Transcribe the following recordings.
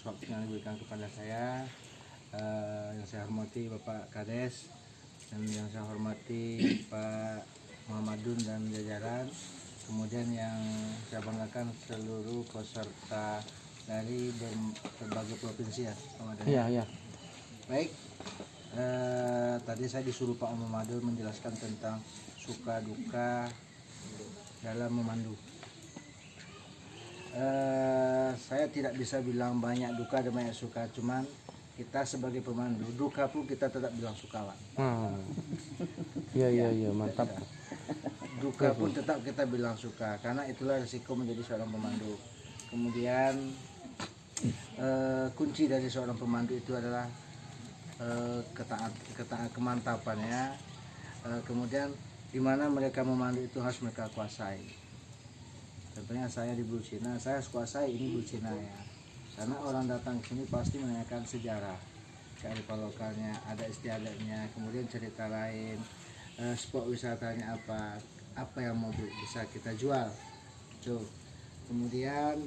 atas waktu yang diberikan kepada saya. Yang saya hormati Bapak Kades dan yang saya hormati Pak Muhammadun dan jajaran. Kemudian yang saya banggakan seluruh peserta dari berbagai provinsi ya, Iya. Baik, tadi saya disuruh Pak Muhammadun menjelaskan tentang suka duka dalam memandu. Saya tidak bisa bilang banyak duka dan banyak suka, cuman kita sebagai pemandu duka pun kita tetap bilang suka, Pak. Iya, mantap. Duka pun tetap kita bilang suka, karena itulah risiko menjadi seorang pemandu. Kemudian kunci dari seorang pemandu itu adalah kemantapannya. Kemudian di mana mereka memandu itu harus mereka kuasai. Contohnya saya di Bulcina, saya kuasai ini Bulcina ya. Karena orang datang ke sini pasti menanyakan sejarah, kearifan lokalnya, ada istiadatnya, kemudian cerita lain, spot wisatanya apa yang mau bisa kita jual. Tuh. Kemudian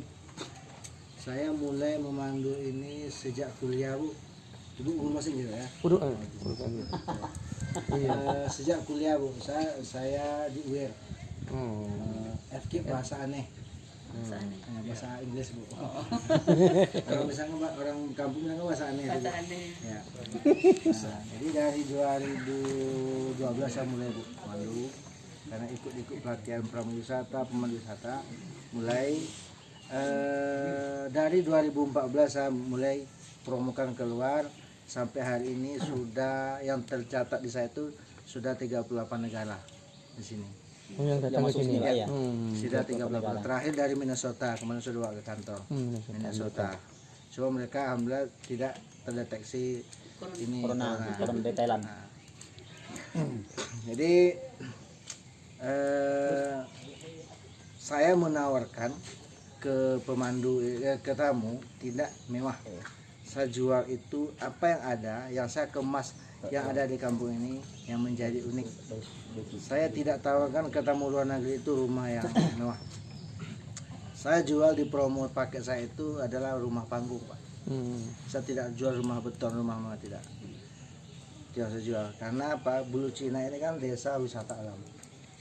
saya mulai memandu ini sejak kuliah, Bu. Ibu guru masih gitu ya? Sejak kuliah, Bu. Saya di UIR. FK bahasa aneh. Bahasa Inggris, Bu. Kalau misalnya orang kampung bilang bahasa aneh. Bahasa aneh. Ya. Jadi dari 2012 saya mulai, Bu, mandu. Karena ikut pelatihan pramuwisata, pemandu wisata. Mulai dari 2014 saya mulai promokan keluar. Sampai hari ini sudah yang tercatat di saya itu sudah 38 negara di sini. Yang datang ke sini ya. Sudah 38. Terakhir dari Minnesota, kemarin sudah bawa ke kantor. Minnesota. Cuma mereka alhamdulillah tidak terdeteksi ini Corona di Thailand. Jadi saya menawarkan ke pemandu, ke tamu tidak mewah. Saya jual itu apa yang ada, yang saya kemas yang ada di kampung ini yang menjadi unik. Saya tidak tawarkan ke tamu luar negeri itu rumah yang mewah. Saya jual di promo paket saya itu adalah rumah panggung, Pak. Saya tidak jual rumah beton, rumah mewah, tidak. Tidak saya jual. Karena apa? Bulcina ini kan desa wisata alam.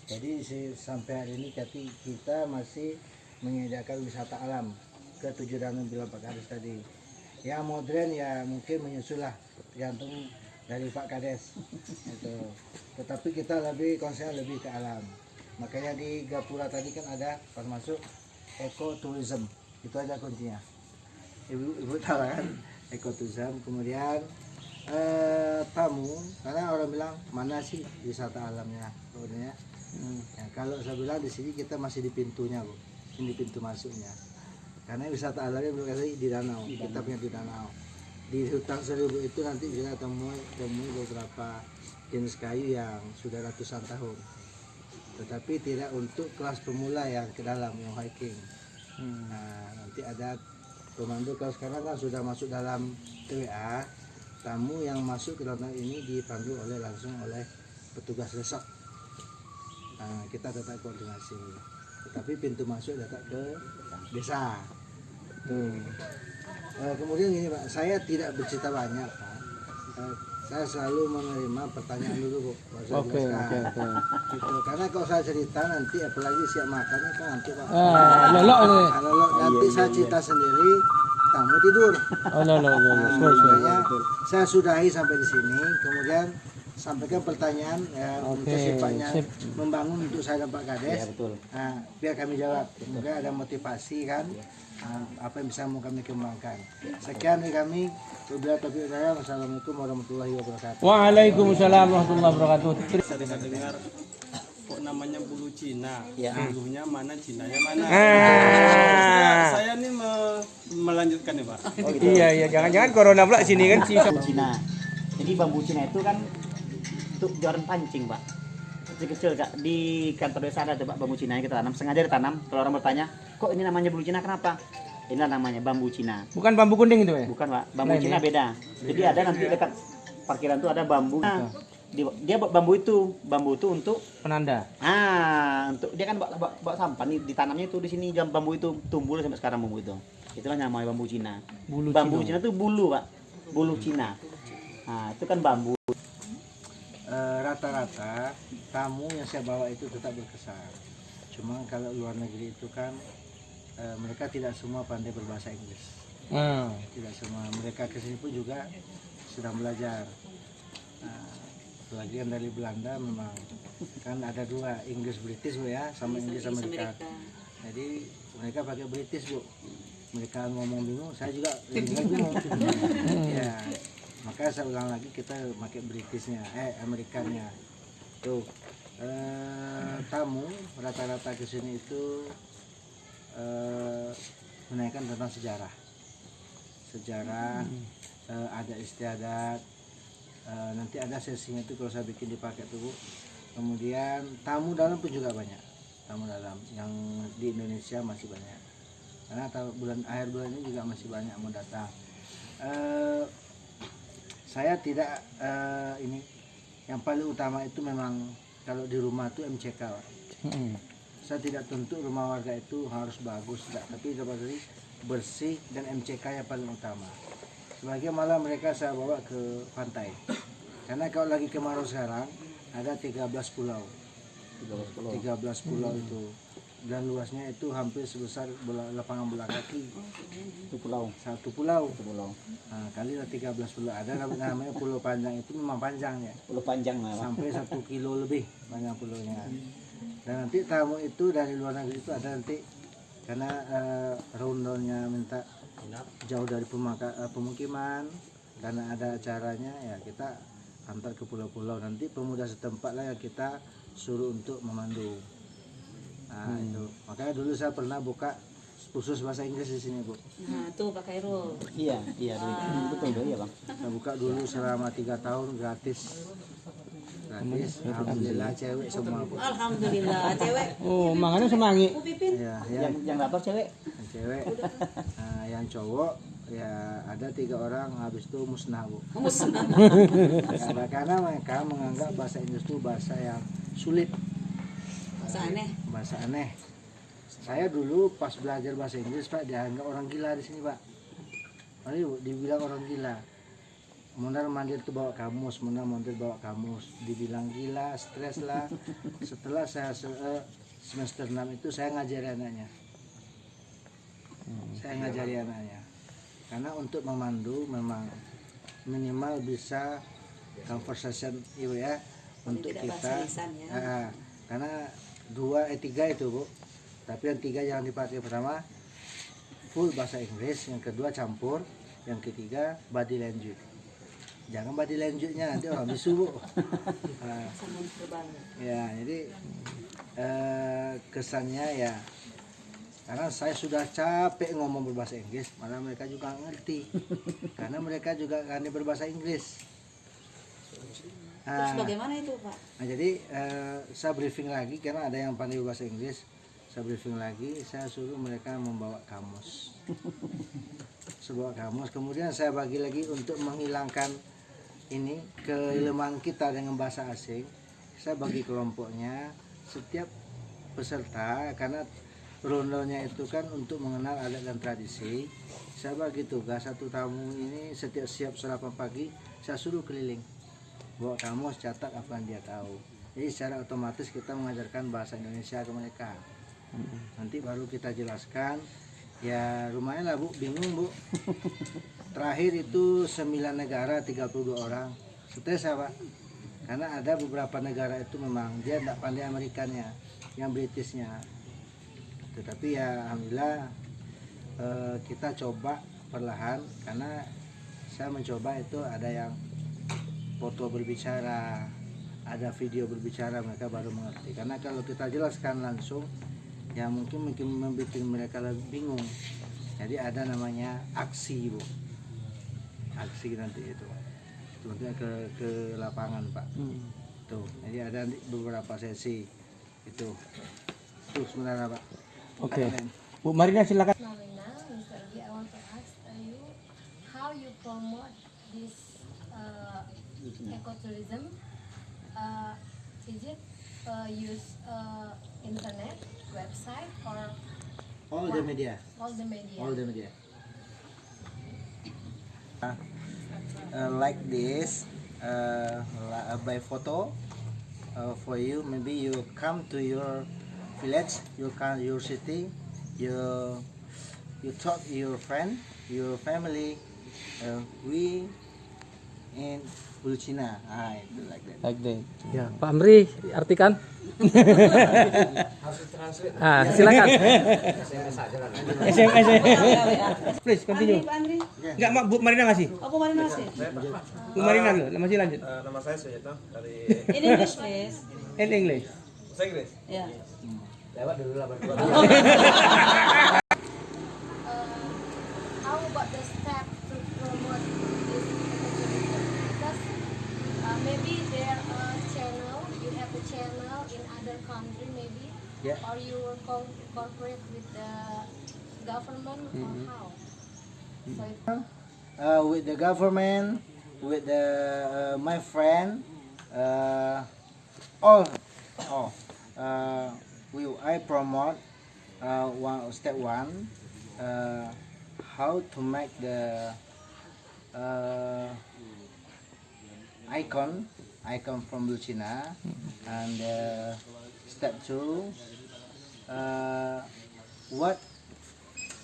Jadi sampai hari ini kita masih menyediakan wisata alam ke 7 danau bilang Pak Kades tadi. Ya modern ya mungkin menyusul lah, tergantung dari Pak Kades itu. Tetapi kita lebih konsen lebih ke alam. Makanya di Gapura tadi kan ada pas masuk ekoturism, itu aja kuncinya. Ibu tahu kan ekoturism. Kemudian tamu, karena orang bilang mana sih wisata alamnya, ya. Ya, kalau saya bilang di sini kita masih di pintunya, Bu. Ini pintu masuknya. Karena wisata alamnya berarti di danau, kita punya di danau. Di hutan seribu itu nanti kita temui beberapa jenis kayu yang sudah ratusan tahun. Tetapi tidak untuk kelas pemula yang ke dalam, yang hiking. Nah, nanti ada pemandu, kalau sekarang kan sudah masuk dalam TWA, tamu yang masuk ke danau ini dipandu langsung oleh petugas resort. Nah, kita tetap koordinasi. Tetapi pintu masuk tetap ke desa. Kemudian gini, Pak, saya tidak bercerita banyak, Pak. Saya selalu menerima pertanyaan dulu, Bu. Oke. Gitu. Karena kalau saya cerita nanti apalagi siap makannya kan nanti, Pak. Lolok ini. Kalau nanti saya cerita sendiri, tamu tidur. Makanya saya sudahi sampai di sini. Kemudian sampaikan pertanyaan untuk sifatnya membangun untuk saya dan Pak Kades. Ya, betul. Nah, biar kami jawab. Semoga ada motivasi kan, apa yang bisa mau kami kembangkan. Sekian dari kami. Wassalamualaikum warahmatullahi wabarakatuh. Waalaikumsalam warahmatullahi wabarakatuh. Saya dengar kok namanya Bulcina, Ya. bulunya mana, Cinanya mana. Saya nih melanjutkan nih, Pak. Iya, jangan-jangan corona pula sini kan sih. Cina. Jadi bambu Cina itu kan untuk jaran pancing, Pak. Kecil-kecil, Kak. Di kantor desa ada tuh, Pak, bambu Cina yang kita tanam. Sengaja ditanam. Kalau orang bertanya, kok ini namanya bambu Cina, kenapa? Inilah namanya bambu Cina. Bukan bambu kuning itu ya? Bukan, Pak. Bambu Cina beda. Jadi ada nanti dekat parkiran tuh ada bambu. Nah, dia buat bambu itu untuk Penanda. untuk dia kan bawa sampah nih, ditanamnya itu di sini, jam bambu itu tumbuh sampai sekarang bambu itu. Itulah namanya bambu Cina. Bulu Bambu Cina. Cina itu bulu, Pak. Bulu Cina. Nah, itu kan bambu. Rata-rata tamu yang saya bawa itu tetap berkesan. Cuma kalau luar negeri itu kan mereka tidak semua pandai berbahasa Inggris. Ah. Tidak semua. Mereka kesini pun juga sedang belajar. Nah, apalagi yang dari Belanda memang kan ada dua, Inggris British Bu ya, sama Inggris Amerika. Jadi mereka pakai British Bu. Mereka ngomong bingung, saya juga bingung. Ya, maka saya ulang lagi kita pakai Britishnya, Amerikannya. Tuh, tamu rata-rata kesini itu menanyakan tentang sejarah, ada istiadat. Nanti ada sesinya itu kalau saya bikin dipakai tuh Bu. Kemudian tamu dalam pun juga banyak, tamu dalam yang di Indonesia masih banyak. Karena akhir bulan ini juga masih banyak mau datang. Saya tidak ini yang paling utama itu memang kalau di rumah itu MCK Pak. Saya tidak tuntut rumah warga itu harus bagus tidak, tapi dapat dari bersih dan MCK yang paling utama. Sebagai malah mereka saya bawa ke pantai, karena kalau lagi kemarau sekarang ada 13 pulau 13 pulau itu, dan luasnya itu hampir sebesar lapangan bola kaki. Satu pulau. Nah, kali 13 pulau. Ada namanya pulau panjang, itu memang panjang ya. Pulau panjang lah, Pak. Sampai 1 kilo lebih panjang pulaunya. Dan nanti tamu itu dari luar negeri itu ada nanti, karena rundolnya minta jauh dari pemukiman, karena ada acaranya ya kita antar ke pulau-pulau. Nanti pemuda setempat lah yang kita suruh untuk memandu. Nah, itu makanya dulu saya pernah buka khusus bahasa Inggris di sini Bu. Nah tuh Pak Khairul. Iya, betul ya Bang. Saya buka dulu selama 3 tahun gratis. Alhamdulillah cewek semua Bu. Alhamdulillah cewek. Oh, makanya semangi. Bu Pipin. Ya, Yang lapor cewek. yang cewek. Nah, yang cowok ya ada 3 orang, habis itu musnah Bu. Musnah. Karena mereka menganggap bahasa Inggris itu bahasa yang sulit. Bahasa aneh. Saya dulu pas belajar bahasa Inggris Pak dianggap orang gila di sini Pak. Dibilang orang gila. Mondar mandir tuh bawa kamus, mondar mandir bawa kamus. Dibilang gila, stres lah. Setelah saya semester 6 itu saya ngajari anaknya. Karena untuk memandu memang minimal bisa conversation Ibu ya, untuk kita. Karena 3 itu Bu, tapi yang 3 jangan dipakai. Pertama full bahasa Inggris, yang kedua campur, yang ketiga body language. Jangan body language-nya nanti orang bisu Bu. Ya jadi kesannya ya, karena saya sudah capek ngomong berbahasa Inggris, malah mereka juga ngerti karena mereka juga kan berbahasa Inggris. Terus bagaimana itu Pak? Nah jadi saya briefing lagi, karena ada yang pandai bahasa Inggris. Saya briefing lagi, saya suruh mereka membawa kamus. Kemudian saya bagi lagi untuk menghilangkan ini keilmuan kita dengan bahasa asing. Saya bagi kelompoknya, setiap peserta, karena rundolnya itu kan untuk mengenal adat dan tradisi. Saya bagi tugas satu tamu ini setiap siap sarapan pagi, saya suruh keliling. Bawa kamus, catat apa yang dia tahu. Jadi secara otomatis kita mengajarkan bahasa Indonesia ke mereka. Nanti baru kita jelaskan. Ya lumayan lah Bu, bingung Bu. Terakhir itu 9 negara 32 orang. Stres ya Pak. Karena ada beberapa negara itu memang dia tidak pandai Amerikannya, yang Britishnya. Tetapi ya alhamdulillah kita coba perlahan, karena saya mencoba itu ada yang foto berbicara, ada video berbicara, mereka baru mengerti. Karena kalau kita jelaskan langsung ya mungkin membuat mereka lebih bingung. Jadi ada namanya aksi Bu, aksi nanti itu nanti ke lapangan Pak. Tuh jadi ada beberapa sesi itu sebenarnya Pak. Oke. Bu Marina silakan. Marina, Mr. G, I want to ask you how you promote this ecotourism. Is it use internet, website, or All the media. all the media? All the media. Like this by photo for you. Maybe you come to your village, you come your city, you talk your friend, your family. We in Bulcina, itu like that. Like that. Ya, Pak Amri, artikan. Silakan. SMS. Please continue. Pak Andri. Enggak, Mak, Bu Marina masih. Oh, Bu Marina masih. Bu Marina dulu, masih lanjut. Nama saya Suyitno dari In English, please. In English. bahasa Inggris. Ya. Lewat dulu lah berdua. How about the step to promote this education? Because maybe there are channel, you have a channel in other country maybe, Yeah. or you cooperate with the government or how? So With the government, with the my friend, all, I promote step one, how to make the icon from Lucina, and step two, what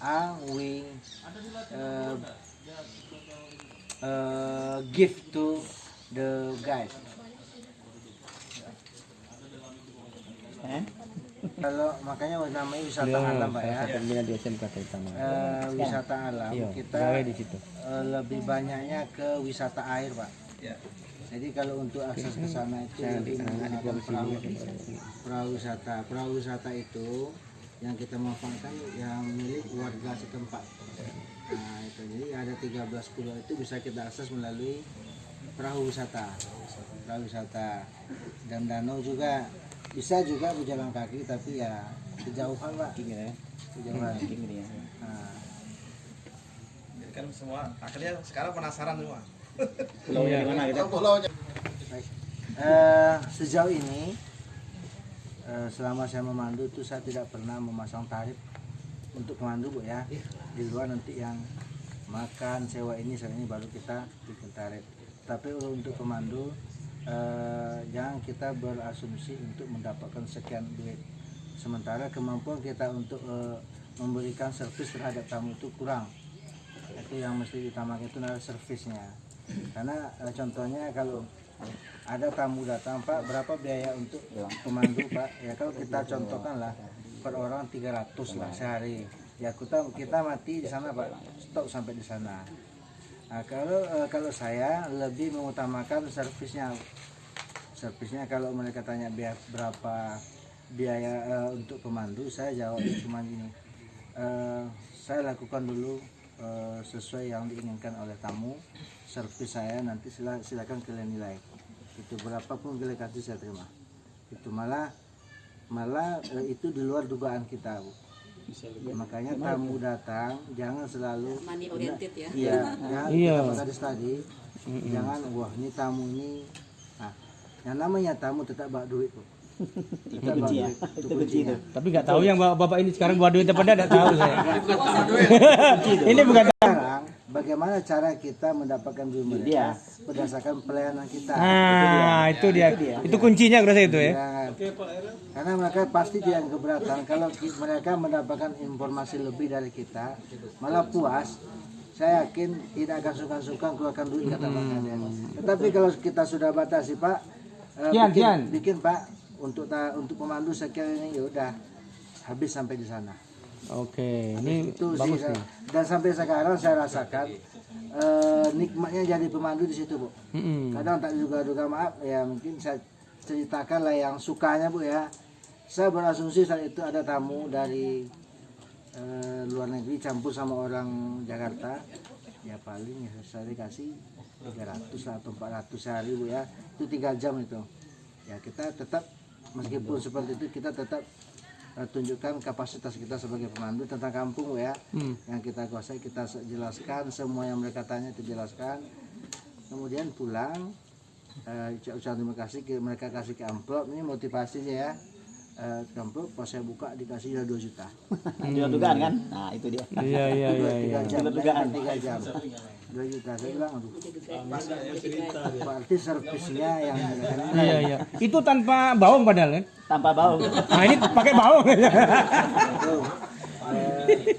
are we give to the guys. Kalau makanya namanya wisata alam Pak ya. Terminal di SMK terutama. Wisata alam Iya, kita gawe di situ. lebih banyaknya ke wisata air Pak. Jadi kalau untuk akses ke sana itu lebih menggunakan perahu wisata. Perahu wisata itu yang kita manfaatkan yang milik warga setempat. Nah itu jadi ada 13 pulau itu bisa kita akses melalui perahu wisata. Perahu wisata dan danau juga bisa juga berjalan kaki tapi ya kejauhan Pak. Kejauhan. Nah, Jadi kan semua akhirnya sekarang penasaran semua. Pulaunya di mana gitu? baik. Sejauh ini selama saya memandu itu saya tidak pernah memasang tarif untuk pemandu Bu ya. Di luar nanti yang makan sewa ini baru kita bikin tarif. Tapi untuk pemandu jangan kita berasumsi untuk mendapatkan sekian duit. Sementara kemampuan kita untuk memberikan servis terhadap tamu itu kurang. Itu yang mesti diutamakan itu adalah servisnya. Karena contohnya kalau ada tamu datang Pak, berapa biaya untuk pemandu Pak? Ya kalau kita contohkan lah per orang 300 lah sehari. Ya kita mati di sana Pak, stop sampai di sana. Nah, kalau saya lebih mengutamakan servisnya. Servisnya kalau mereka tanya berapa biaya untuk pemandu, saya jawab cuma gini. Saya lakukan dulu sesuai yang diinginkan oleh tamu. Servis saya nanti silakan kalian nilai. Itu berapapun kalian kasih saya terima. Itu malah itu di luar dugaan kita Bu. Makanya tamu datang jangan selalu Money oriented ya. Iya, Iya. tadi jangan wah ini tamu ini. Nah, yang namanya tamu tetap bawa duit kok. Tetap bawa duit. Itu kuncinya. Tapi nggak tahu yang bapak ini sekarang bawa duit apa enggak tahu saya. Ini bukan. Sekarang bagaimana cara kita mendapatkan duit mereka berdasarkan pelayanan kita. Itu dia. Itu kuncinya berarti itu ya. Ya, karena mereka pasti tidak keberatan kalau mereka mendapatkan informasi lebih dari kita, malah puas. Saya yakin tidak akan suka-suka keluarkan duit kata Pak Kades. Tetapi kalau kita sudah batasi Pak, bikin Pak untuk pemandu sekian ini ya udah habis sampai di sana. Oke, ini Itu bagus sih, nih. dan sampai sekarang saya rasakan nikmatnya jadi pemandu di situ Bu. Kadang tak juga maaf ya mungkin saya ceritakan lah yang sukanya Bu ya. Saya berasumsi saat itu ada tamu dari luar negeri campur sama orang Jakarta, ya paling ya saya dikasih 300 lah atau 400 sehari Bu ya. Itu 3 jam itu. Ya kita tetap meskipun seperti itu kita tetap tunjukkan kapasitas kita sebagai pemandu tentang kampung ya, yang kita kuasai kita jelaskan semua yang mereka tanya itu jelaskan. Kemudian pulang ucapan terima kasih mereka kasih ke amplop, ini motivasinya ya. Amplop pas saya buka dikasih 2 juta. Jual dugaan kan? Nah itu dia. Iya. 3 jam, 3 jam. 2 juta. Saya bilang aduh, Ada yang cerita dia. berarti servisnya yang Iya, iya. Itu tanpa bawang padahal kan? Tanpa bau. Nah, ini pakai bawang. itu.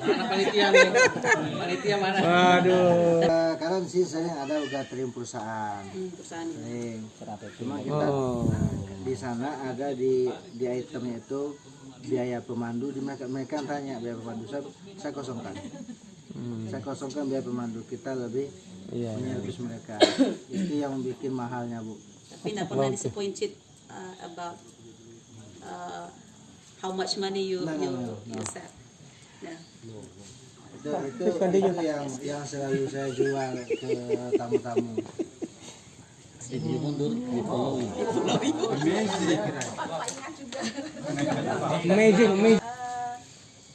Mana panitia nih? Panitia mana? Waduh. Karena sih sering ada udah terima perusahaan. Perusahaan ini. Sering. Cuma kita di sana ada di itemnya itu biaya pemandu, di mereka tanya biaya pemandu, saya kosongkan. Saya kosongkan biaya pemandu, kita lebih menyervis mereka. Itu yang bikin mahalnya, Bu. Tapi nggak pernah disappointed about how much money you set. Nah. Itu yang selalu saya jual ke tamu-tamu. Jadi mundur di follow. Amazing.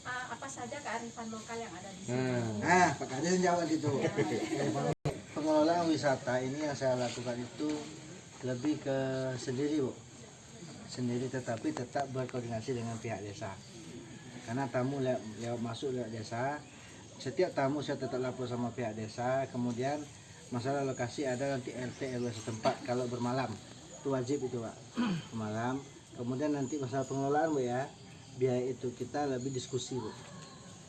Apa saja kearifan lokal yang ada di sini? Nah, Pak Kades yang jawab itu. Pengelolaan wisata ini yang saya lakukan itu lebih ke sendiri, Bu. Sendiri, tetapi tetap berkoordinasi dengan pihak desa. Karena tamu lewat masuk lewat desa, setiap tamu saya tetap lapor sama pihak desa. Kemudian masalah lokasi ada nanti RT RW setempat kalau bermalam, itu wajib itu, Pak, malam. Kemudian nanti masalah pengelolaan, Bu, ya, biaya itu kita lebih diskusi, Bu,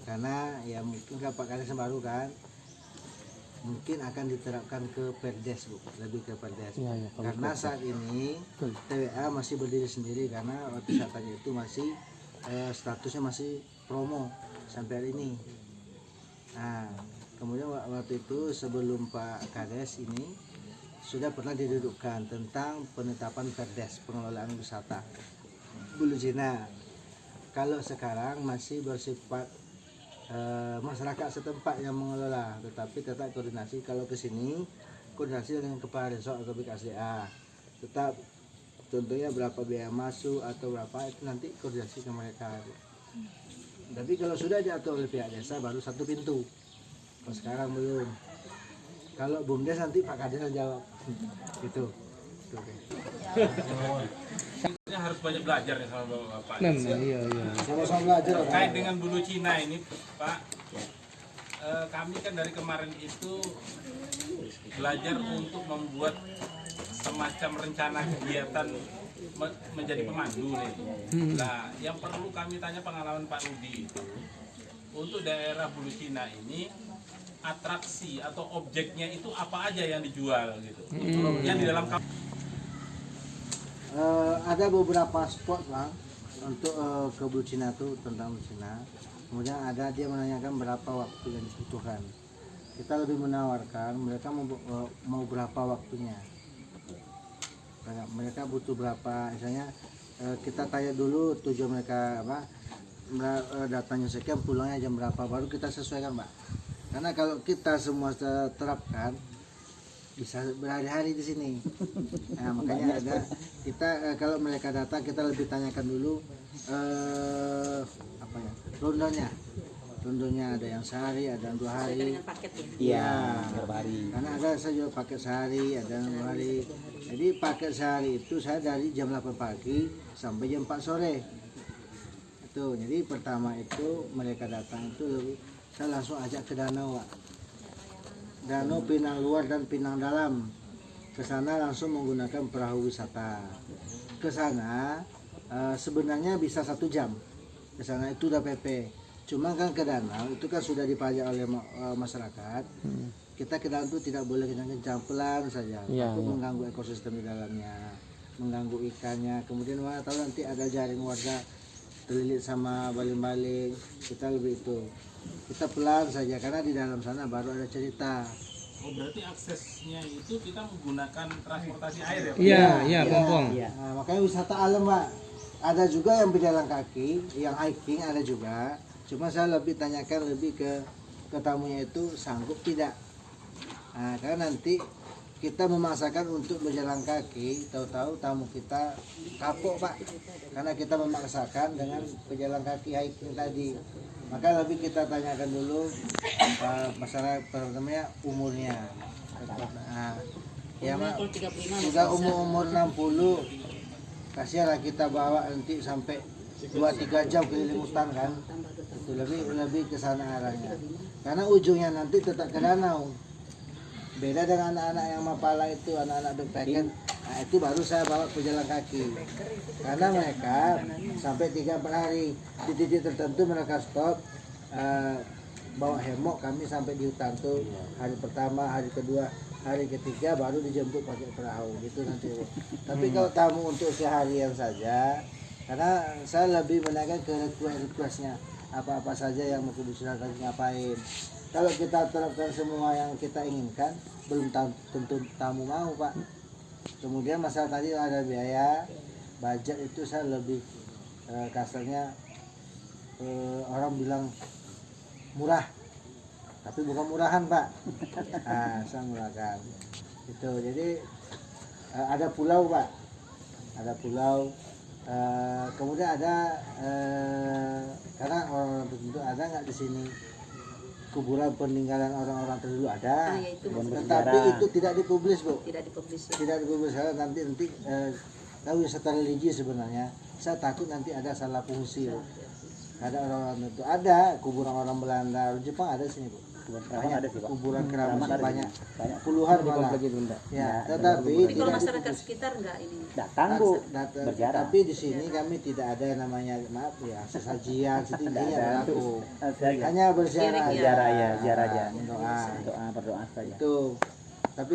karena ya mungkin Pak Kades baru kan, mungkin akan diterapkan ke Perdes, Bu, lebih ke Perdes. Karena saat ini TWA masih berdiri sendiri karena wisatanya itu masih statusnya masih promo sampai hari ini. Nah, kemudian waktu itu sebelum Pak Kades ini sudah pernah didudukkan tentang penetapan Perdes, pengelolaan wisata Bulu Cina. Kalau sekarang masih bersifat masyarakat setempat yang mengelola, tetapi tetap koordinasi. Kalau ke sini koordinasi dengan kepala desa atau BKSDA, tetap contohnya berapa biaya masuk atau berapa itu nanti koordinasi ke mereka. Tapi kalau sudah diatur oleh pihak desa baru satu pintu. Kalau sekarang belum. Kalau BUMDes nanti Pak Kades yang jawab. Gitu. Harus banyak belajar nih sama Bapak. Iya. Sama-sama belajar. Terkait dengan bulu Cina ini, Pak, kami kan dari kemarin itu belajar untuk membuat semacam rencana kegiatan menjadi pemandu nih. Nah, yang perlu kami tanya pengalaman Pak Rudi itu, untuk daerah Bulu Cina ini atraksi atau objeknya itu apa aja yang dijual gitu? Yang di dalam ada beberapa spot, Bang, untuk ke Bulu Cina itu, tentang Bulu Cina. Kemudian ada dia menanyakan berapa waktu yang dibutuhkan. Kita lebih menawarkan mereka mau berapa waktunya. Mereka butuh berapa, misalnya kita tanya dulu tujuan mereka apa, datanya sekian, pulangnya jam berapa, baru kita sesuaikan, Pak. Karena kalau kita semua terapkan bisa berhari-hari di sini. Nah, makanya ada kita kalau mereka datang kita lebih tanyakan dulu apa ya, rondonnya ada yang sehari, ada yang 2 hari. Dengan paket ya. Iya, berapa hari. Karena ada saya jual paket sehari, ada yang 2 hari. Jadi paket sehari itu saya dari jam 8 pagi sampai jam 4 sore. Itu. Jadi pertama itu mereka datang itu saya langsung ajak ke danau, Pak. Danau Pinang Luar dan Pinang Dalam. Ke sana langsung menggunakan perahu wisata. Ke sana sebenarnya bisa 1 jam. Ke sana itu udah PP. Cuma kan ke danau itu kan sudah dipajak oleh masyarakat. Kita ke danau itu tidak boleh kencang-kencang, pelan saja. Itu mengganggu ekosistem di dalamnya, mengganggu ikannya. Kemudian mana tahu nanti ada jaring warga terlilit sama baling-baling. Kita lebih itu. Kita pelan saja karena di dalam sana baru ada cerita. Oh, berarti aksesnya itu kita menggunakan transportasi air ya, Pak? Iya, pompong. Nah, makanya wisata alam, Pak. Ada juga yang berjalan kaki, yang hiking ada juga. Cuma saya lebih tanyakan lebih ke tamunya itu sanggup tidak. Nah, karena nanti kita memaksakan untuk berjalan kaki, tahu-tahu tamu kita kapok, Pak. Karena kita memaksakan dengan berjalan kaki hiking tadi. Maka lebih kita tanyakan dulu masalah pertamanya umurnya. Nah, ya Mak, sudah umur 60, kasihanlah kita bawa nanti sampai 2-3 jam keliling hutan kan. Itu lebih ke sana arahnya. Karena ujungnya nanti tetap ke danau. Beda dengan anak-anak yang Mapala itu, anak-anak backpacker. Nah, itu baru saya bawa pejalan kaki. Karena mereka sampai 3-4 hari di titik tertentu mereka stop, bawa hemok, kami sampai di hutan tuh hari pertama, hari kedua, hari ketiga baru dijemput pakai perahu gitu nanti. Tapi kalau tamu untuk seharian saja, karena saya lebih menaikkan ke requestnya apa-apa saja yang mau kebutuhan tadi ngapain. Kalau kita terapkan semua yang kita inginkan, belum tentu tamu mau, Pak. Kemudian masalah tadi ada biaya, budget itu saya lebih kasarnya orang bilang murah, tapi bukan murahan, Pak. Nah, saya murahkan itu. Jadi ada pulau, Pak, ada pulau. Kemudian ada karena orang-orang tertentu ada nggak di sini kuburan peninggalan orang-orang terdahulu ada, Ah, ya, itu tetapi itu tidak dipublis, Bu. tidak dipublish. Tidak dipublis karena nanti tahu wisata religi sebenarnya. Saya takut nanti ada salah fungsi, Bu. Ada orang-orang itu, ada kuburan orang Belanda, orang Jepang ada di sini, Bu. Banyak ada sih, Pak. kuburan keramat Keramat ada banyak, banyak. puluhan Di malah. komplek itu enggak. Ya, Nah, tetapi Tapi kalau tidak masyarakat dipublis. sekitar enggak ini. Datang Bu, Datang. berjarah. Tapi di sini kami tidak ada namanya, maaf ya, sesajian setingginya berlaku. Hanya berziarah aja. Ziarah ya, ziarah aja. Doa. Doa berdoa saja. Itu. Tapi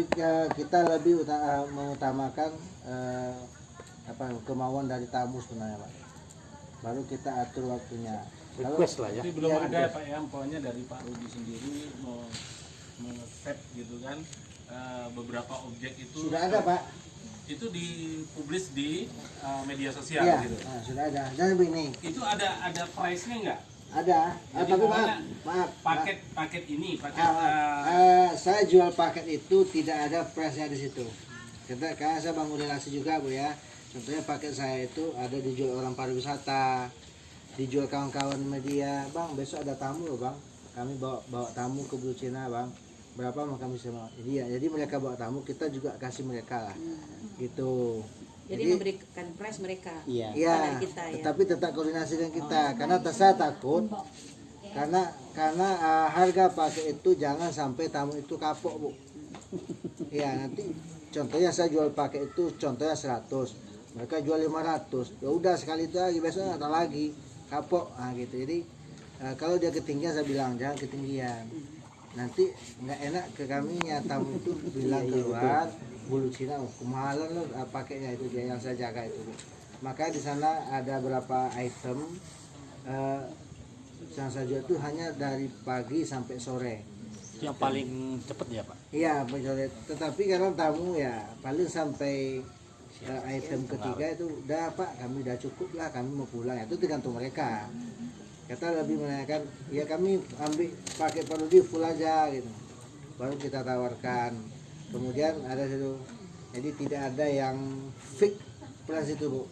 kita lebih mengutamakan kemauan dari tamu sebenarnya, Pak. Baru kita atur waktunya. Request lah ya. Tapi belum Iya, ada request. Pak ya, pokoknya dari Pak Rudi sendiri mau set gitu kan beberapa objek itu Sudah ada, Pak. itu dipublis di media sosial Iya, gitu. nah, sudah ada. Dan begini, Itu ada price-nya nggak? ada. Jadi Tapi pokoknya maaf. Paket ini, paket Saya jual paket itu tidak ada price-nya di situ. Karena saya bangun relasi juga, Bu ya. Contohnya paket saya itu ada dijual orang pariwisata, dijual kawan-kawan media. Bang, besok ada tamu loh, Bang. Kami bawa tamu ke Blue Cina, Bang. Berapa mau kami semua? Jadi mereka bawa tamu, kita juga kasih mereka lah. Gitu. Jadi memberikan price mereka. Iya. Iya, Kepada kita, ya. tetapi tetap koordinasi dengan kita. Karena saya takut karena harga paket itu jangan sampai tamu itu kapok, Bu. Iya, nanti contohnya saya jual paket itu contohnya 100. Mereka jual 500. Ya udah sekali itu lagi, besok ada lagi kapok. Nah, gitu. Jadi kalau dia ketinggian saya bilang jangan ketinggian. Nanti nggak enak ke kami tamu itu bilang keluar Bulu Cina kemahalan loh pakainya itu dia yang saya jaga itu. Maka di sana ada berapa item yang saya jual itu hanya dari pagi sampai sore. Itu yang paling cepat ya, Pak. Iya, sore. Tetapi karena tamu ya paling sampai item ketiga itu udah Pak, kami udah cukup lah, kami mau pulang. Itu tergantung mereka. Kita lebih menanyakan, ya kami ambil pakai Parodi full aja gitu. Baru kita tawarkan. Kemudian ada situ, jadi tidak ada yang fix price itu, Bu.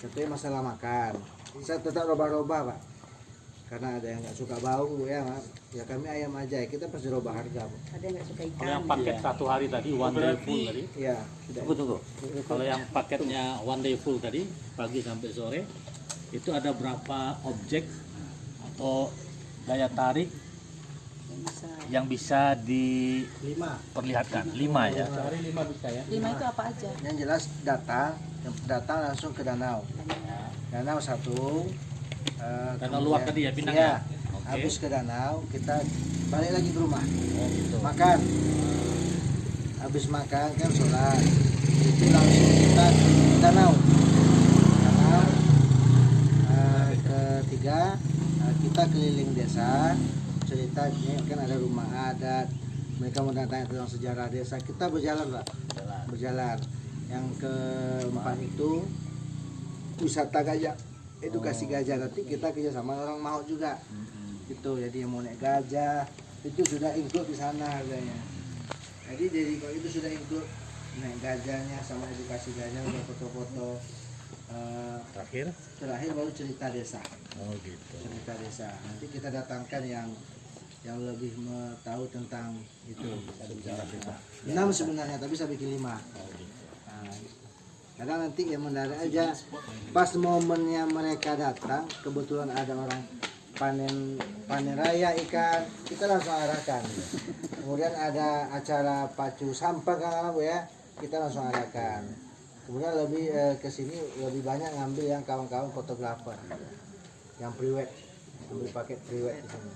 Contohnya masalah makan, saya tetap robah-robah, Pak. Karena ada yang nggak suka bau, Bu ya, maaf. Ya kami ayam aja, kita pasti robah harga, Bu. Ada yang nggak suka ikan. Kalau yang paket satu hari tadi, one day full tadi. Iya. Tunggu. Kalau yang paketnya one day full tadi, pagi sampai sore, itu ada berapa objek atau daya tarik Bisa. yang bisa diperlihatkan? 5 ya. Sehari 5 bisa ya. 5 itu apa aja? Yang jelas datang langsung ke danau. Danau satu. Danau luar tadi ya, Pinang Iya. ya? Oke. Habis ke danau, kita balik lagi ke rumah. Oh gitu. Makan. Habis makan kan sholat. Itu langsung kita ke danau. Danau. Ketiga, kita keliling desa. Ceritanya kan ada rumah adat. Mereka mau tanya tentang sejarah desa. Kita berjalan, Pak. Berjalan. Yang keempat itu wisata gajah, edukasi gajah. Nanti kita kerja sama orang mau juga. Gitu. Jadi yang mau naik gajah itu sudah include di sana harganya. Jadi kalau itu sudah include naik gajahnya sama edukasi gajah, udah foto-foto. Terakhir baru cerita desa. Oh gitu. Cerita desa. Nanti kita datangkan yang lebih tahu tentang itu. 6 sebenarnya, tapi saya bikin 5. Nah, karena nanti yang mendadak aja pas momennya mereka datang, kebetulan ada orang panen raya ikan, kita langsung arahkan. Kemudian ada acara pacu sampah kan Bu ya, kita langsung arahkan. Kemudian lebih ke sini lebih banyak ngambil yang kawan-kawan fotografer, yang priwet, ambil paket priwet di sini.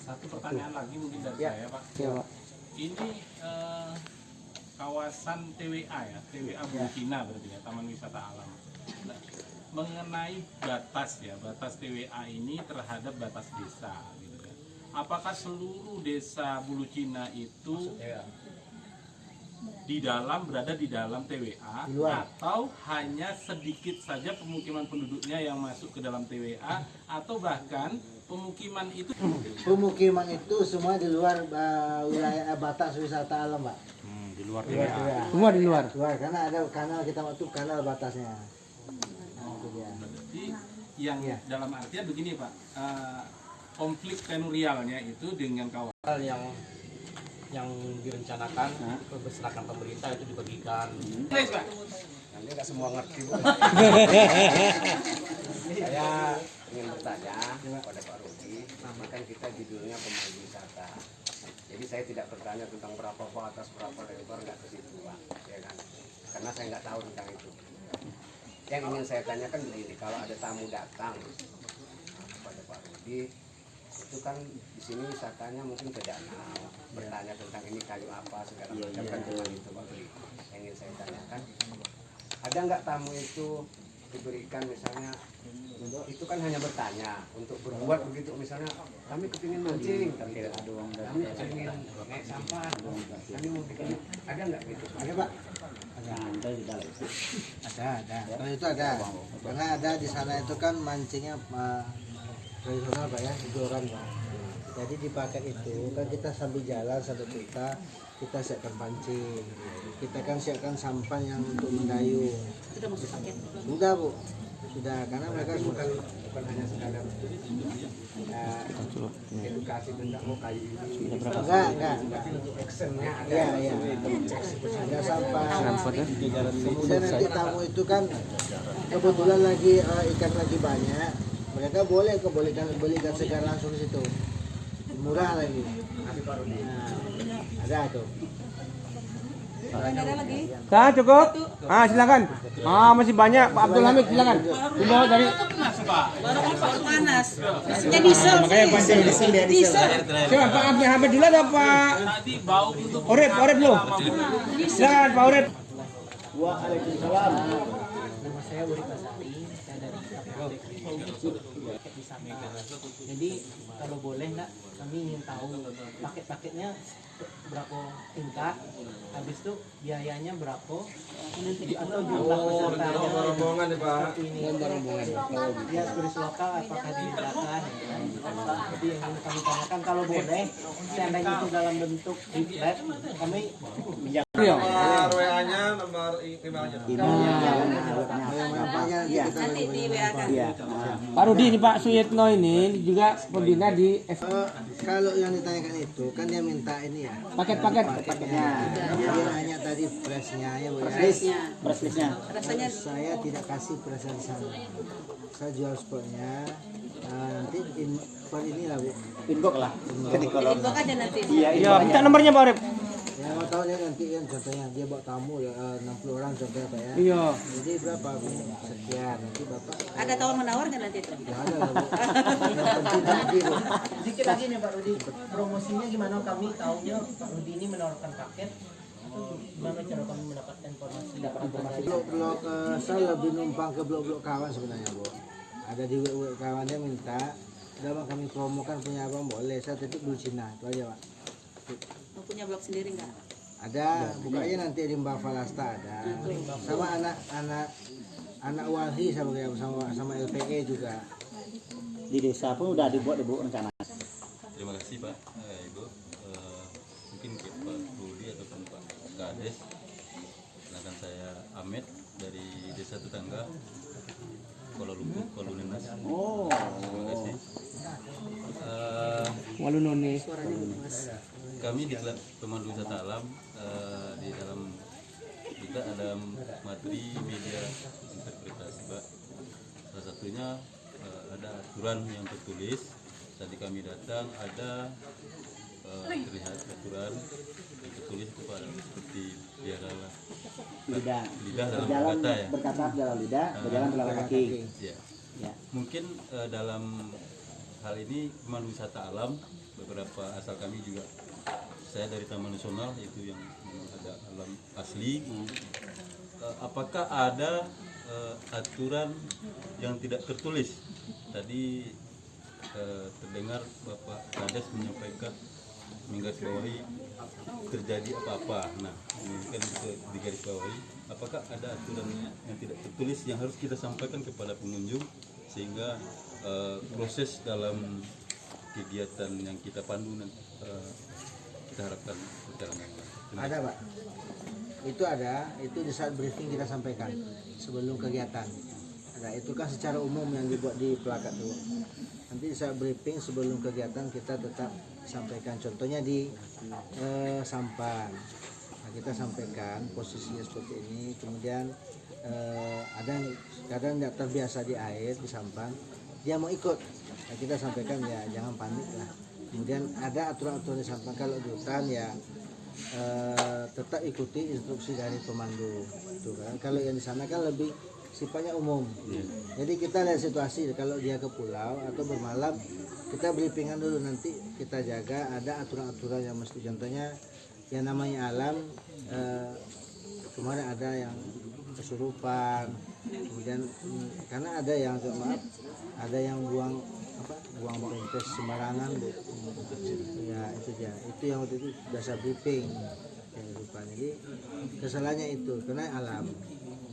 Satu pertanyaan lagi mungkin dari Ya. saya Pak. Iya Pak. Ini kawasan TWA ya, TWA Bulucina berarti ya, Taman Wisata Alam. Nah, mengenai batas ya, batas TWA ini terhadap batas desa gitu kan. Apakah seluruh desa Bulucina itu berada di dalam TWA Di luar. atau hanya sedikit saja pemukiman penduduknya yang masuk ke dalam TWA atau bahkan pemukiman itu Pemukiman itu semua di luar wilayah batas wisata alam Pak. Di luar Di luar TWA. Semua di luar. Luar, karena ada kanal, kita waktu kanal batasnya. Nah, itu dia. berarti yang Iya. dalam artian begini Pak, konflik tenurialnya itu dengan kawasan Hal yang direncanakan beserahkan pemerintah itu dibagikan. Please, Pak. Nanti nggak semua ngerti Bu. Saya ingin bertanya kepada Pak Rudi, ini kan kita judulnya pemandu wisata. Jadi saya tidak bertanya tentang berapa batas, berapa lebar, nggak ke situ Pak, ya kan? Karena saya nggak tahu tentang itu. Yang ingin saya tanyakan begini, kalau ada tamu datang kepada Pak Rudi, itu kan di sini wisatanya mungkin ke danau, bertanya tentang ini kayu apa segala macam kan cuma itu Pak Rudi. Yang ingin saya tanyakan, ada nggak tamu itu diberikan misalnya itu kan hanya bertanya untuk berbuat begitu, misalnya kami kepingin mancing kami kepingin naik sampah kami mau bikin, ada nggak gitu? Ada Pak? Ada. Kalau itu ada. Karena ada di sana itu kan mancingnya tradisional Pak ya, joran Pak. Jadi di paket itu kan kita sambil jalan satu kita siapkan pancing. Kita kan siapkan sampan yang untuk mendayung. Sudah masuk paket. Sudah Bu, sudah, karena mereka bukan hanya sekadar Edukasi tentang mau kayu ini enggak. untuk actionnya ada. Iya. Ada sampan. Kemudian nanti tamu itu kan kebetulan lagi ikan lagi banyak, mereka boleh beli ikan segar langsung di situ. Murah lagi. Nah, ada tuh. Ada lagi? Nah, cukup. Silakan. Masih banyak. Pak Abdul Hamid silakan. Dibawa dari Baru panas. Mesinnya diesel. Diesel. siapa Pak Abdul Hamid dulu atau Pak tadi bau untuk Orep dulu. Silakan Pak Orep. Waalaikumsalam. Nama saya Wuri Basari, saya dari KPP di sana. Jadi kalau boleh nak, kami ingin tahu paket-paketnya berapa tingkat, habis itu biayanya berapa, atau jumlah pesertanya rombongan ya Pak. seperti ini. Ya turis lokal apakah dibedakan? Jadi yang ingin kami tanyakan kalau boleh, seandainya itu dalam bentuk leaflet, kami WA-nya nomor emailnya. Nanti di WA kan. Pak Rudi ini Pak Suyitno ini juga pembina di Kalau yang ditanyakan itu kan dia minta ini ya. paketnya. Dia hanya tadi pressnya ya Bu ya. Presnya. Rasanya Saya tidak kasih press di sana. Saya jual spotnya. Nanti per inilah Bu. Inbox lah. Ketika info aja nanti. Iya, minta nomornya Pak Orep. Ya mau tahu ya nanti kan contohnya dia bawa tamu ya 60 orang contohnya Pak ya. Iya. Jadi berapa Bu? Sekian. Nanti Bapak Ada tawar menawar nggak nanti? ya ada lah Bu. Yang penting tadi Bu. sedikit lagi nih Pak Rudi, promosinya gimana kami tahunya Pak Rudi ini menawarkan paket, itu gimana cara kami mendapatkan informasi? Blok saya lebih numpang ke blok-blok kawan sebenarnya Bu. Ada di blok kawannya minta, udah Bang kami promokan punya abang boleh, saya titip Bulucina itu aja Pak. Mau punya blog sendiri nggak? Ada, bukanya nanti di Mbak Falasta ada. Sama anak Walhi sama LPE juga. di desa pun udah dibuat rencana. Terima kasih Pak, Ibu. Mungkin ke Pak Rudi ataupun Pak Kades. Kenalkan saya Ahmed dari Desa Tetangga Kuala Lumpur, Kuala Nenas. Oh. Terima kasih. Walunone. Kami di Klub Pemandu Wisata Alam di dalam kita ada materi media interpretasi Pak. Salah satunya ada aturan yang tertulis. Tadi kami datang ada terlihat aturan yang tertulis itu pada seperti biarlah lidah dalam berjalan kata ya. berkata dalam lidah, berjalan dalam kaki. Ya. Ya. Mungkin dalam hal ini pemandu wisata alam beberapa asal kami juga, saya dari Taman Nasional itu yang ada alam asli. Apakah ada aturan yang tidak tertulis? Tadi terdengar Bapak Kades menyampaikan menggarisbawahi terjadi apa-apa. Nah, ini kan bisa digarisbawahi. Apakah ada aturan yang tidak tertulis yang harus kita sampaikan kepada pengunjung sehingga proses dalam kegiatan yang kita pandu kita harapkan berjalan dengan baik? Ada, Pak. Itu ada, itu di saat briefing kita sampaikan sebelum kegiatan. Ada, itu kan secara umum yang dibuat di plakat itu. Nanti di saat briefing sebelum kegiatan kita tetap sampaikan. Contohnya di sampan. Nah, kita sampaikan posisinya seperti ini. Kemudian ada yang kadang tidak terbiasa di air di sampan, dia mau ikut. Nah, kita sampaikan ya jangan panik lah. Kemudian ada aturan-aturan di sampan. Kalau di hutan ya tetap ikuti instruksi dari pemandu. Tuh kan. Kalau yang di sana kan lebih sifatnya umum. Jadi kita lihat situasi, kalau dia ke pulau atau bermalam kita briefingan dulu, nanti kita jaga ada aturan-aturan yang mesti, contohnya yang namanya alam. Kemarin ada yang kesurupan, kemudian karena ada yang maaf ada yang buang pempes sembarangan, Bu. Ya itu dia, itu yang waktu itu biasa briefing yang lupa. Jadi kesalahannya itu karena alam.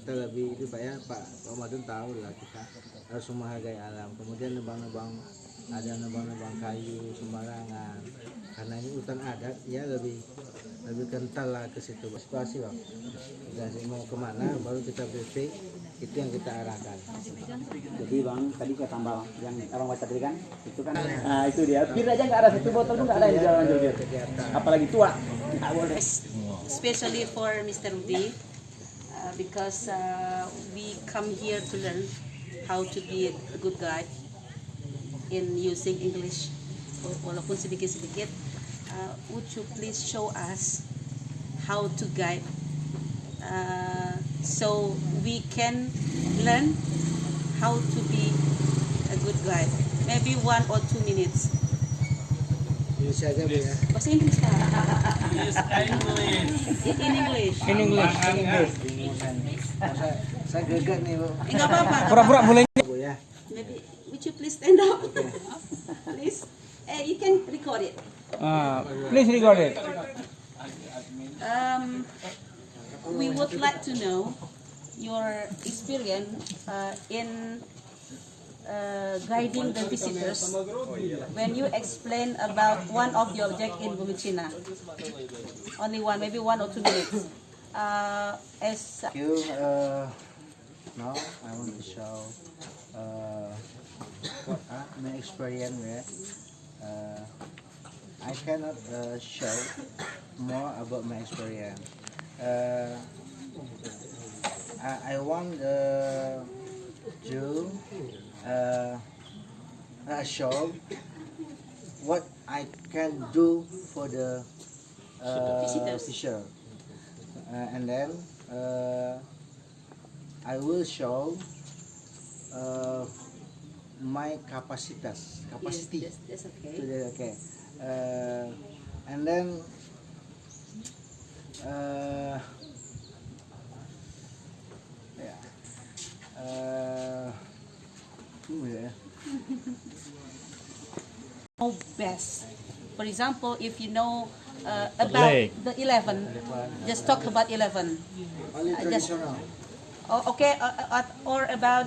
Kita lebih itu Pak ya, Pak Madun tahu lah, kita harus menghargai alam. Kemudian nebang-nebang, ada nebang-nebang kayu sembarangan, karena ini hutan adat ya lebih kental lah ke situ situasi Bang. Dan mau kemana baru kita briefing, itu yang kita arahkan. Jadi Bang, tadi saya tambah yang abang baca tadi kan, itu kan, nah itu dia. Bir aja nggak ada, satu botol tuh nggak ada yang jalan jauh. Apalagi tua, nggak boleh. Especially for Mr. Rudi, because we come here to learn how to be a good guide in using English, walaupun sedikit-sedikit. Would you please show us how to guide, so we can learn how to be a good guide? Maybe 1 or 2 minutes. Bisa aja Bu ya. Bahasa Inggris Pak. Yes, English. In English. In English. Saya geget nih Bu. Enggak apa-apa. Pura-pura boleh. Bu ya. Maybe would you please stand up? Please. You can record it. Please record it. We would like to know your experience in guiding the visitors when you explain about one of the object in Bumicina. Only one, maybe 1 or 2 minutes. Thank you. Now I want to show what my experience with. I cannot show more about my experience. I want to show what I can do for the fisher, and then I will show my capacity. Yes, that's okay. Okay. And then Best. For example, if you know about the 11, just talk about 11. only Just, traditional. okay, or about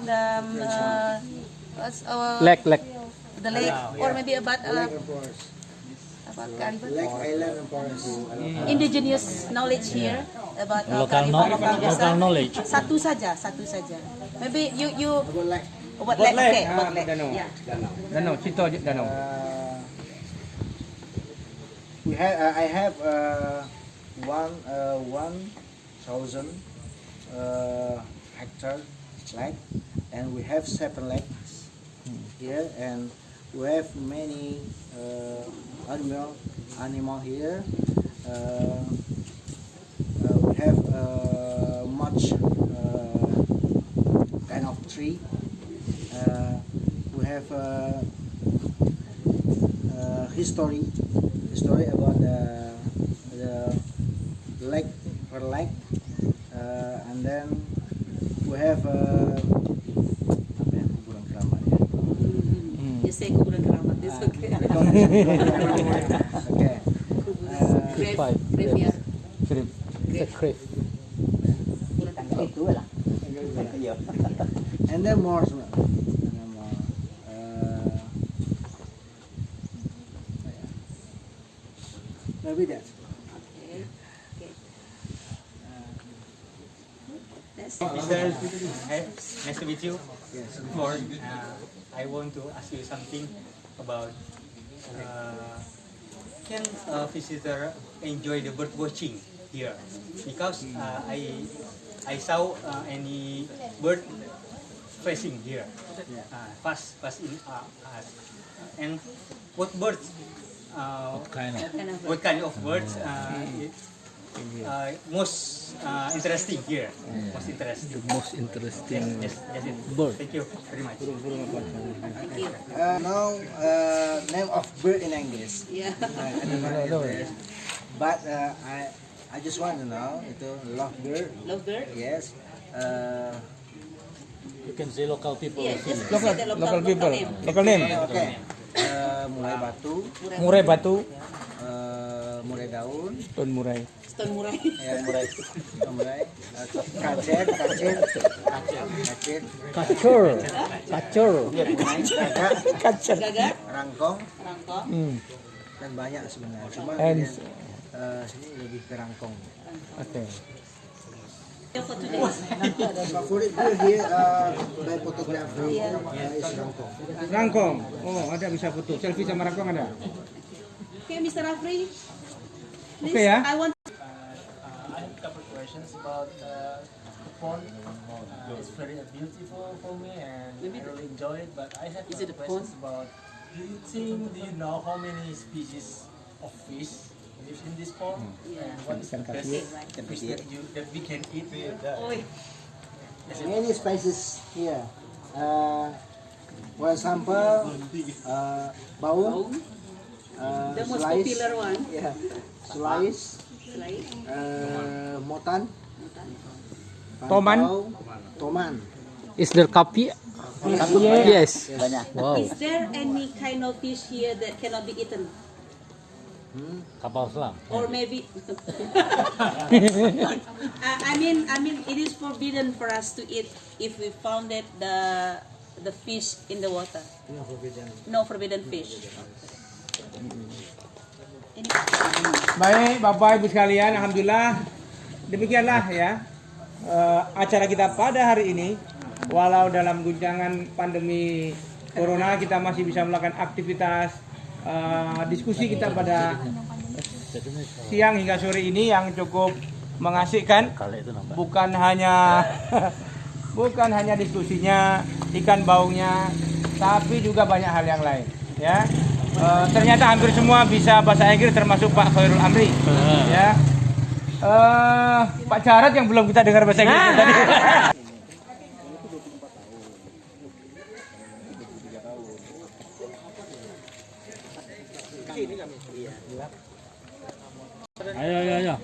Lek. the lake, or maybe about Lake and forest. Carnival. Lake, island and forest. Indigenous knowledge here about Local knowledge. Satu saja. Maybe you About lake. about lake. Okay, about lake. Danau. Yeah. Danau, cerita je danau. I have 1,000 hectare lake, and we have 7 lakes here, and we have many animal here. We have much kind of tree. We have history about the lake or lake, and then we have apa ya, kuburan keramat ya. You say kuburan keramat, it's okay. Okay. Graveyard. Itu lah. Iya. And then more. Maybe that. Okay. Okay. That's Mr. Nice to meet you. Yes. Before, I want to ask you something about can a visitor enjoy the bird watching here? Because I saw any bird facing here, pass in us. And what birds? What kind of birds most interesting here? Most interesting. Most interesting Yes, that's it. bird. Thank you very much. thank you. Now, name of bird in English. Yeah. I don't know English. But I just want to know itu lovebird. Lovebird? Yes. You can say local people. Yeah, just Local, say the local people. name. Local name. Oke. Murai batu, Murai batu, murai daun, Tun Murai. Stone Murai. ya, murai, kacet, Kacur. gagak, Gagak. rangkong, Rangkong. dan banyak sebenarnya. Cuma And- sini lebih ke rangkong. Oke. For today. Favorit bird here by photographer is rangkong. Rangkong. Oh, ada bisa foto. Selfie sama rangkong ada. Okay, Mr. Rafri. Please, Okay, ya. I want I have a couple of questions about the pond. It's very beautiful for me and I really enjoy it. But I have Is it a questions about. Do you know how many species of fish live in this pond? And what is the best fish that we can eat? Oi. Many spices here. For example, baung, The most slice, popular one. yeah, slice, Like, motan, Toman. pantau, toman. Is there kapi? Yes. Wow. is there any kind of fish here that cannot be eaten? Kapal selam. Or maybe I mean it is forbidden for us to eat if we found that the fish in the water. No forbidden fish. Baik, Bapak Ibu sekalian, alhamdulillah demikianlah ya acara kita pada hari ini. Walau dalam guncangan pandemi corona kita masih bisa melakukan aktivitas diskusi kita pada siang hingga sore ini yang cukup mengasihkan. Bukan hanya bukan hanya diskusinya, ikan baungnya, tapi juga banyak hal yang lain ya. Ternyata hampir semua bisa bahasa Inggris termasuk Pak Khairul Amri ya. Pak Jarad yang belum kita dengar bahasa Inggris tadi. Ayo.